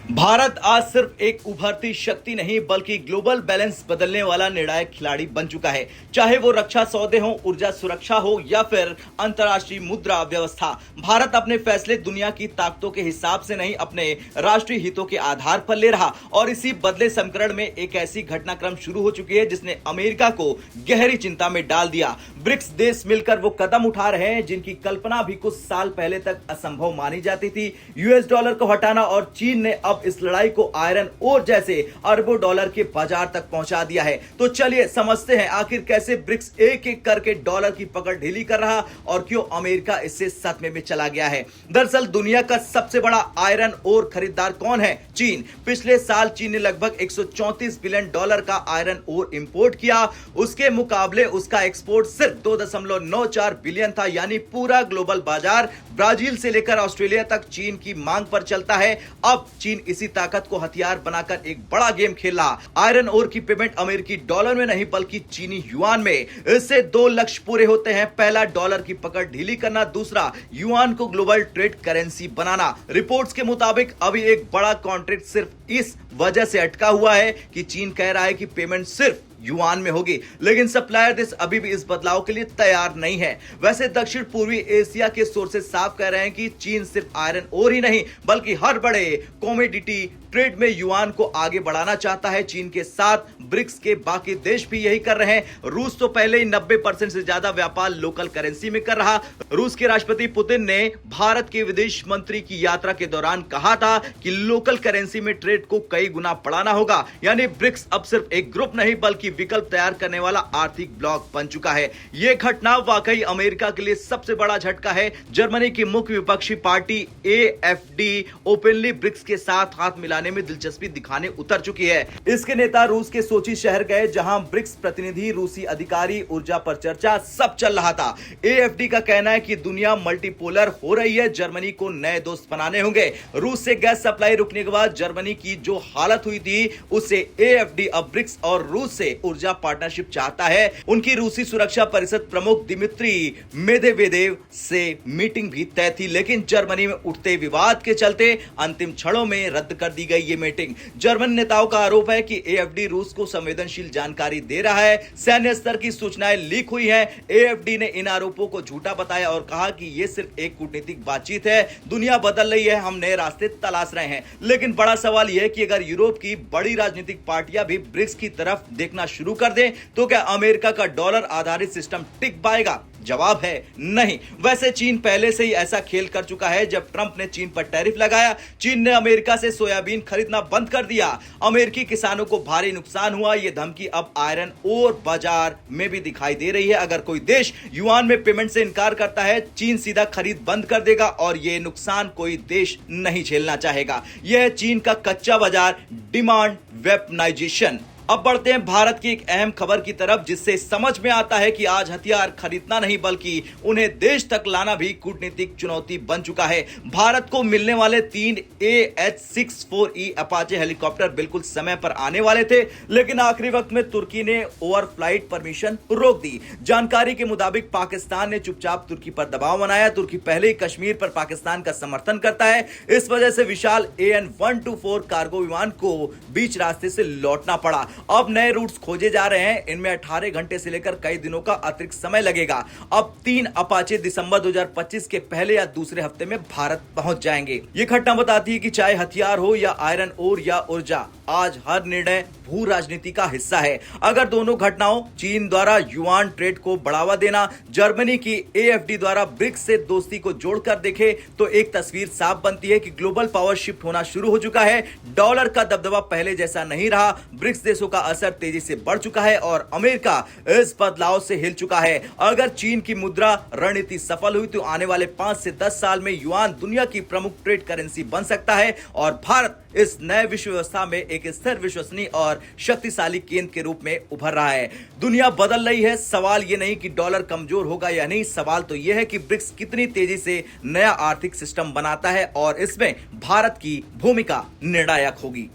भारत आज सिर्फ एक उभरती शक्ति नहीं बल्कि ग्लोबल बैलेंस बदलने वाला निर्णायक खिलाड़ी बन चुका है। चाहे वो रक्षा सौदे हो, ऊर्जा सुरक्षा हो या फिर अंतर्राष्ट्रीय मुद्रा व्यवस्था, भारत अपने फैसले दुनिया की ताकतों के हिसाब से नहीं, अपने राष्ट्रीय हितों के आधार पर ले रहा। और इसी बदले समीकरण में एक ऐसी घटनाक्रम शुरू हो चुकी है जिसने अमेरिका को गहरी चिंता में डाल दिया। ब्रिक्स देश मिलकर वो कदम उठा रहे हैं जिनकी कल्पना भी कुछ साल पहले तक असंभव मानी जाती थी। यूएस डॉलर को हटाना, और चीन ने अब इस लड़ाई को आयरन ओर जैसे अरबों डॉलर के बाजार तक पहुंचा दिया है। तो चलिए समझते हैं आखिर कैसे ब्रिक्स एक एक करके डॉलर की पकड़ ढीली कर रहा और क्यों अमेरिका इससे सदमे में चला गया है। दरअसल दुनिया का सबसे बड़ा आयरन ओर खरीदार कौन है? चीन। पिछले साल चीन ने लगभग 134 बिलियन डॉलर का आयरन ओर इंपोर्ट किया। उसके मुकाबले उसका एक्सपोर्ट सिर्फ 2.94 बिलियन था। यानी पूरा ग्लोबल बाजार ब्राजील से लेकर ऑस्ट्रेलिया तक चीन की मांग पर चलता है। अब चीन इसी ताकत को हथियार बनाकर एक बड़ा गेम खेला। आयरन ओर की पेमेंट अमेरिकी डॉलर में नहीं बल्कि चीनी युआन में। इससे दो लक्ष्य पूरे होते हैं। पहला, डॉलर की पकड़ ढीली करना। दूसरा, युआन को ग्लोबल ट्रेड करेंसी बनाना। रिपोर्ट्स के मुताबिक अभी एक बड़ा कॉन्ट्रैक्ट सिर्फ इस वजह से अटका हुआ है कि चीन कह रहा है कि पेमेंट सिर्फ युआन में होगी, लेकिन सप्लायर देश अभी भी इस बदलाव के लिए तैयार नहीं है। वैसे दक्षिण पूर्वी एशिया के सोर्सेज साफ कह रहे हैं कि चीन सिर्फ आयरन ओर ही नहीं बल्कि हर बड़े कॉमोडिटी ट्रेड में युआन को आगे बढ़ाना चाहता है। चीन के साथ ब्रिक्स के बाकी देश भी यही कर रहे हैं। रूस तो पहले ही 90% से ज्यादा व्यापार लोकल करेंसी में कर रहा। रूस के राष्ट्रपति पुतिन ने भारत के विदेश मंत्री की यात्रा के दौरान कहा था कि लोकल करेंसी में ट्रेड को कई गुना बढ़ाना होगा। यानी ब्रिक्स अब सिर्फ एक ग्रुप नहीं बल्कि विकल्प तैयार करने वाला आर्थिक ब्लॉक बन चुका है। यह घटना वाकई अमेरिका के लिए सबसे बड़ा झटका है। जर्मनी की मुख्य विपक्षी पार्टी एएफडी ओपनली ब्रिक्स के साथ हाथ मिलाने में दिलचस्पी दिखाने उतर चुकी है। इसके नेता रूस के सोची शहर गए जहां ब्रिक्स प्रतिनिधि, रूसी अधिकारी, ऊर्जा पर चर्चा, सब चल रहा था। एएफडी का कहना है कि दुनिया मल्टीपोलर हो रही है, जर्मनी को नए दोस्त बनाने होंगे। रूस से गैस सप्लाई रुकने के बाद जर्मनी की जो हालत हुई थी उससे एएफडी अब ब्रिक्स और रूस से ऊर्जा पार्टनरशिप चाहता है। उनकी रूसी सुरक्षा परिषद प्रमुख दिमित्री मेदवेदेव से मीटिंग भी तय थी, लेकिन जर्मनी में उठते विवाद के चलते अंतिम क्षणों में रद्द कर दी गई ये मीटिंग। जर्मन नेताओं का आरोप है कि एएफडी रूस को संवेदनशील जानकारी दे रहा है। सैन्य स्तर की सूचनाएं लीक हुई हैं। एएफडी ने इन आरोपों को झूठा बताया और कहा कि यह सिर्फ एक कूटनीतिक बातचीत है। दुनिया बदल रही है, हम नए रास्ते तलाश रहे हैं। लेकिन बड़ा सवाल यह है कि अगर यूरोप की बड़ी राजनीतिक पार्टियां भी ब्रिक्स की तरफ देखना शुरू कर दें तो क्या अमेरिका का डॉलर आधारित सिस्टम टिक पाएगा? जवाब है नहीं। वैसे चीन पहले से ही ऐसा खेल कर चुका है। जब ट्रंप ने चीन पर टैरिफ लगाया, चीन ने अमेरिका से सोयाबीन खरीदना बंद कर दिया। अमेरिकी किसानों को भारी नुकसान हुआ। यह धमकी अब आयरन ओर बाजार में भी दिखाई दे रही है। अगर कोई देश युआन में पेमेंट से इनकार करता है, चीन सीधा खरीद बंद कर देगा और यह नुकसान कोई देश नहीं झेलना चाहेगा। यह चीन का कच्चा बाजार, डिमांड वेपनाइजेशन। अब बढ़ते हैं भारत की एक अहम खबर की तरफ, जिससे समझ में आता है कि आज हथियार खरीदना नहीं बल्कि उन्हें देश तक लाना भी कूटनीतिक चुनौती बन चुका है। भारत को मिलने वाले 3 AH-64E अपाचे हेलीकॉप्टर बिल्कुल समय पर आने वाले थे, लेकिन आखिरी वक्त में तुर्की ने ओवरफ्लाइट परमिशन रोक दी। जानकारी के मुताबिक पाकिस्तान ने चुपचाप तुर्की पर दबाव बनाया। तुर्की पहले ही कश्मीर पर पाकिस्तान का समर्थन करता है। इस वजह से विशाल AN-124 कार्गो विमान को बीच रास्ते से लौटना पड़ा। अब नए रूट्स खोजे जा रहे हैं। इनमें 18 घंटे से लेकर कई दिनों का अतिरिक्त समय लगेगा। अब 3 अपाचे दिसंबर 2025 के पहले या दूसरे हफ्ते में भारत पहुंच जाएंगे। ये घटना बताती है कि चाहे हथियार हो या आयरन ओर या ऊर्जा, आज हर निर्णय भू राजनीति का हिस्सा है। अगर दोनों घटनाओं, चीन द्वारा युआन ट्रेड को बढ़ावा देना, जर्मनी की एएफडी द्वारा ब्रिक्स से दोस्ती को जोड़कर देखे तो एक तस्वीर साफ बनती है कि ग्लोबल पावर शिफ्ट होना शुरू हो चुका है। डॉलर का दबदबा पहले जैसा नहीं रहा। ब्रिक्स देशों का असर तेजी से बढ़ चुका है और अमेरिका इस बदलाव से हिल चुका है। अगर चीन की मुद्रा रणनीति सफल हुई तो आने वाले 5 से 10 साल में युआन दुनिया की प्रमुख ट्रेड करेंसी बन सकता है और भारत इस नए विश्व व्यवस्था में एक स्थिर, विश्वसनीय और शक्तिशाली केंद्र के रूप में उभर रहा है। दुनिया बदल रही है। सवाल यह नहीं कि डॉलर कमजोर होगा या नहीं, सवाल तो यह है कि ब्रिक्स कितनी तेजी से नया आर्थिक सिस्टम बनाता है और इसमें भारत की भूमिका निर्णायक होगी।